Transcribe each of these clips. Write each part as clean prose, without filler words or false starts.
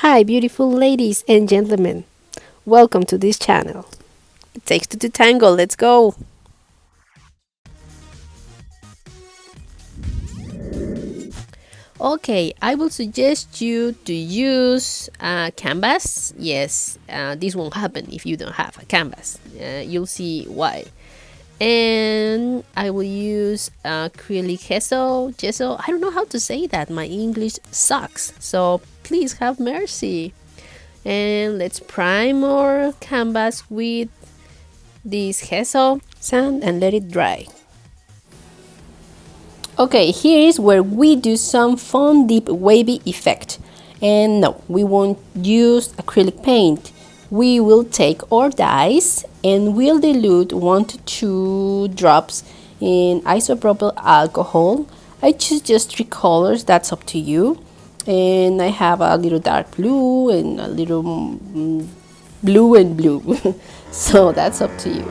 Hi, beautiful ladies and gentlemen. Welcome to this channel. It takes two to tango. Let's go. Okay, I will suggest you to use a canvas. Yes, this won't happen if you don't have a canvas. You'll see why. And I will use acrylic gesso. I don't know how to say that. My English sucks. So please have mercy. And let's prime our canvas with this gesso sand and let it dry. Okay, here is where we do some fun deep wavy effect. And no, we won't use acrylic paint. We will take our dyes and we'll dilute 1 to 2 drops in isopropyl alcohol. I choose just 3 colors, that's up to you. And I have a little dark blue and a little blue and blue. So that's up to you.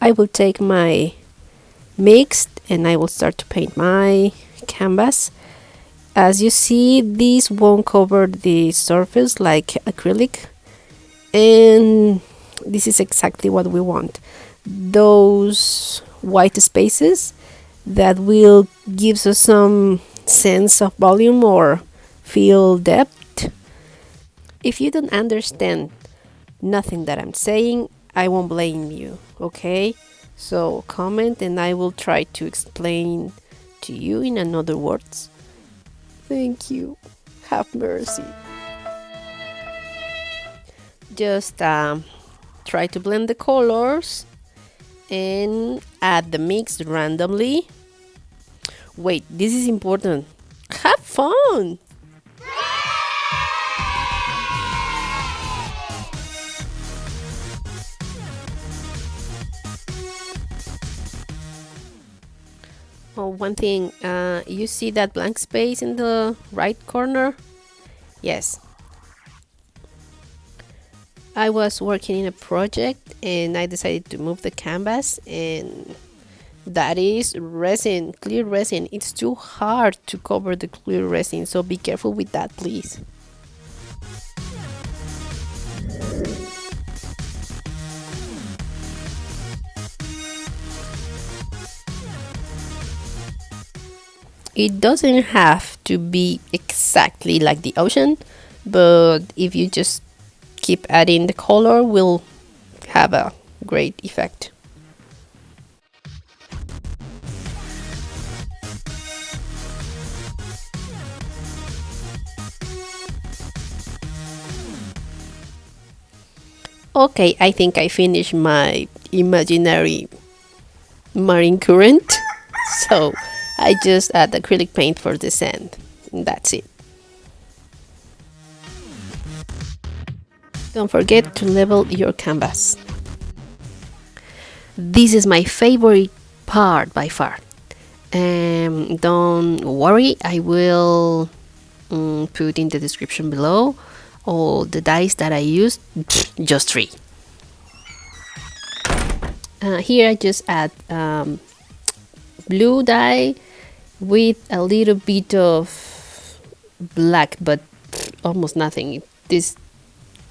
I will take my mixed and I will start to paint my canvas. As you see, this won't cover the surface like acrylic, and this is exactly what we want. Those white spaces that will give us some sense of volume or feel depth. If you don't understand nothing that I'm saying, I won't blame you, okay? So comment and I will try to explain to you in another words. Thank you. Have mercy. Just try to blend the colors and add the mix randomly. Wait, this is important. Have fun! Oh, one thing, you see that blank space in the right corner? Yes. I was working in a project and I decided to move the canvas, and that is resin, clear resin. It's too hard to cover the clear resin, so be careful with that, please. It doesn't have to be exactly like the ocean, but if you just keep adding the color, will have a great effect. Okay, I think I finished my imaginary marine current. So I just add acrylic paint for the sand. That's it. Don't forget to level your canvas. This is my favorite part by far. Don't worry, I will put in the description below all the dyes that I used, just 3. Here I just add blue dye with a little bit of black, but almost nothing. This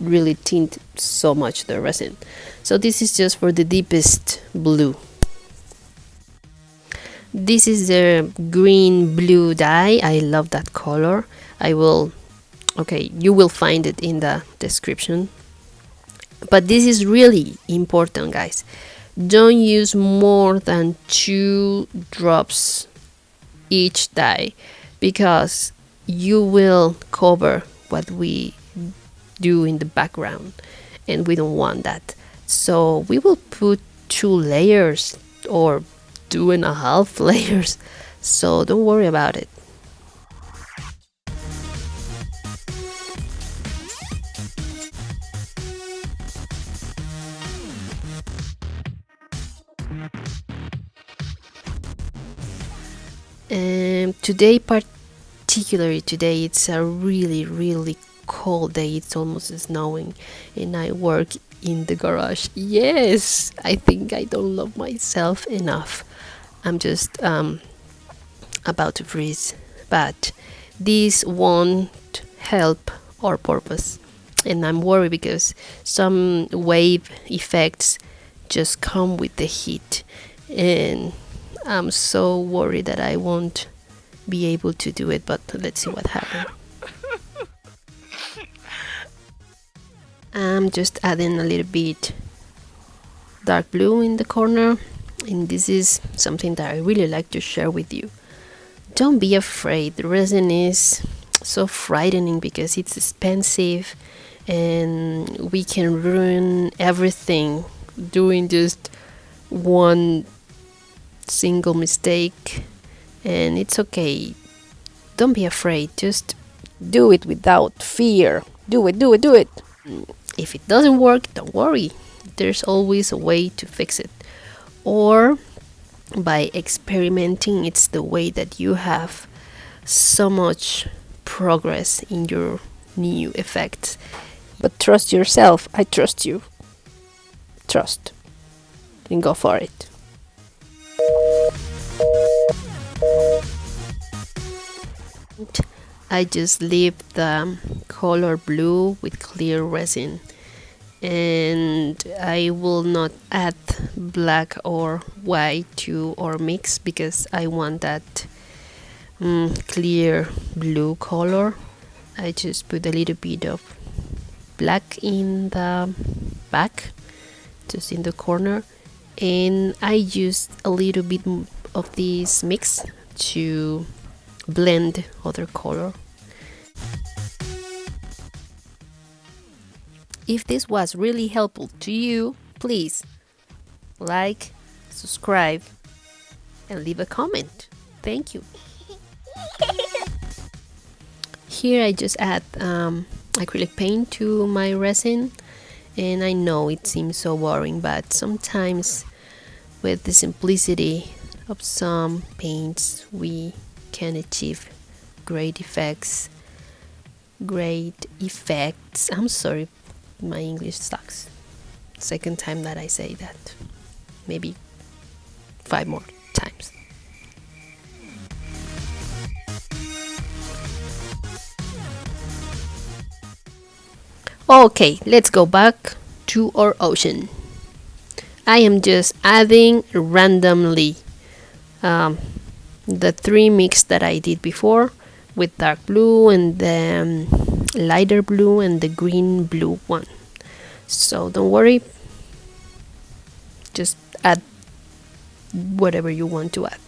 really tint so much the resin. So this is just for the deepest blue. This is the green blue dye. I love that color. You will find it in the description. But this is really important, guys. Don't use more than 2 drops each dye, because you will cover what we do in the background and we don't want that. So we will put 2 layers or 2.5 layers, so don't worry about it. Today it's a really cold day. It's almost snowing and I work in the garage. Yes, I think I don't love myself enough. I'm just about to freeze. but this won't help our purpose. And I'm worried because some wave effects just come with the heat, and I'm so worried that I won't be able to do it, but let's see what happens. I'm just adding a little bit dark blue in the corner, and this is something that I really like to share with you. Don't be afraid. The resin is so frightening because it's expensive and we can ruin everything doing just one single mistake, and it's okay. Don't be afraid. Just do it without fear. Do it, do it, do it. If it doesn't work, don't worry. There's always a way to fix it. Or by experimenting, it's the way that you have so much progress in your new effects. But trust yourself. I trust you. Trust. And go for it. I just leave the color blue with clear resin, and I will not add black or white to our mix because I want that clear blue color. I just put a little bit of black in the back, just in the corner, and I used a little bit of this mix to blend other color. If this was really helpful to you, please like, subscribe, and leave a comment. Thank you. Here I just add acrylic paint to my resin, and I know it seems so boring, but sometimes with the simplicity of some paints we can achieve great effects. I'm sorry, my English sucks. Second time that I say that. Maybe 5 more times. Okay, let's go back to our ocean. I am just adding randomly the 3 mix that I did before with dark blue and then lighter blue and the green blue one. So don't worry, just add whatever you want to add.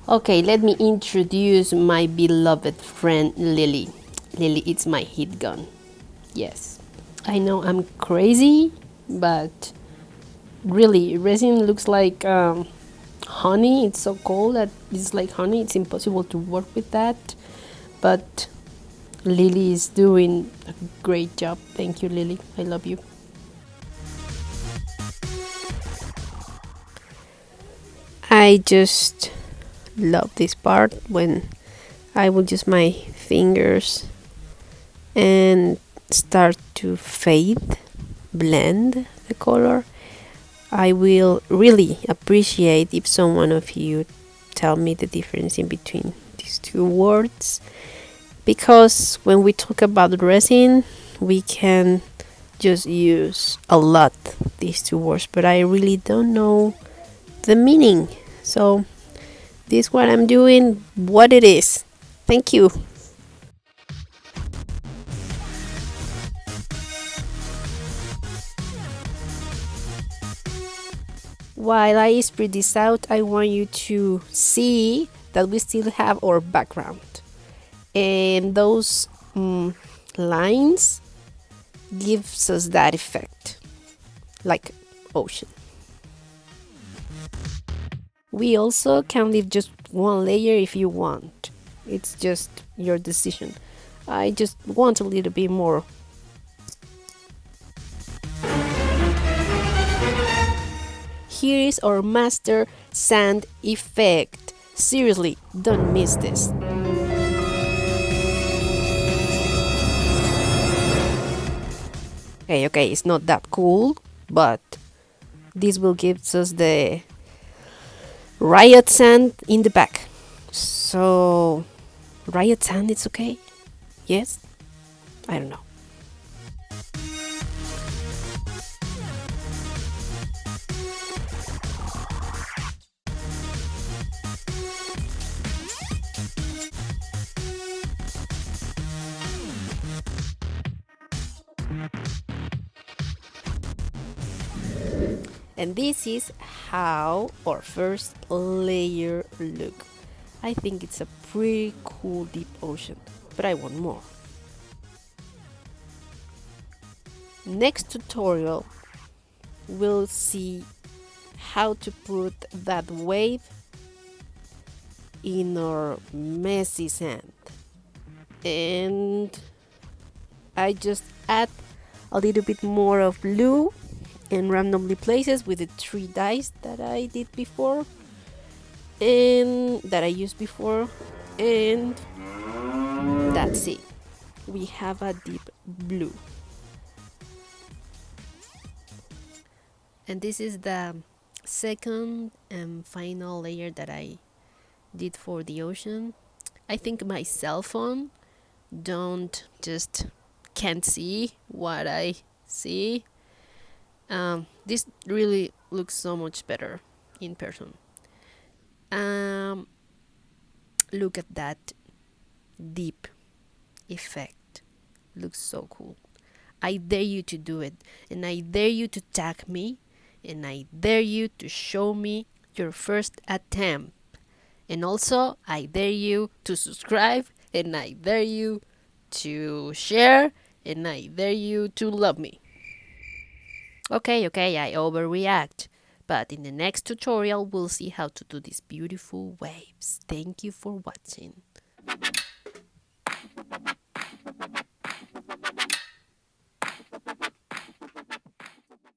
Okay, let me introduce my beloved friend Lily. Lily is my heat gun. Yes, I know I'm crazy, but really, resin looks like honey. It's so cold that it's like honey. It's impossible to work with that, but Lily is doing a great job. Thank you, Lily. I love you. I just love this part when I will use my fingers and start to fade, blend the color. I will really appreciate if someone of you tell me the difference in between these two words, because when we talk about resin we can just use a lot these two words, but I really don't know the meaning. So this is what I'm doing, what it is. Thank you. While I spread this out, I want you to see that we still have our background. And those lines gives us that effect, like ocean. We also can leave just one layer if you want. It's just your decision. I just want a little bit more. Here is our master sand effect. Seriously, don't miss this. Okay, it's not that cool, but this will give us the riot sand in the back. So, riot sand, it's okay? Yes? I don't know. And this is how our first layer look. I think it's a pretty cool deep ocean, but I want more. Next tutorial, we'll see how to put that wave in our messy sand. And I just add a little bit more of blue and randomly places with the 3 dyes that I did before and that I used before, and that's it. We have a deep blue. And this is the second and final layer that I did for the ocean. I think my cell phone don't just can't see what I see. This really looks so much better in person. Um, Look at that deep effect. Looks so cool. I dare you to do it, and I dare you to tag me, and I dare you to show me your first attempt. And also, I dare you to subscribe, and I dare you to share, and I dare you to love me. Okay, I overreact. But in the next tutorial, we'll see how to do these beautiful waves. Thank you for watching.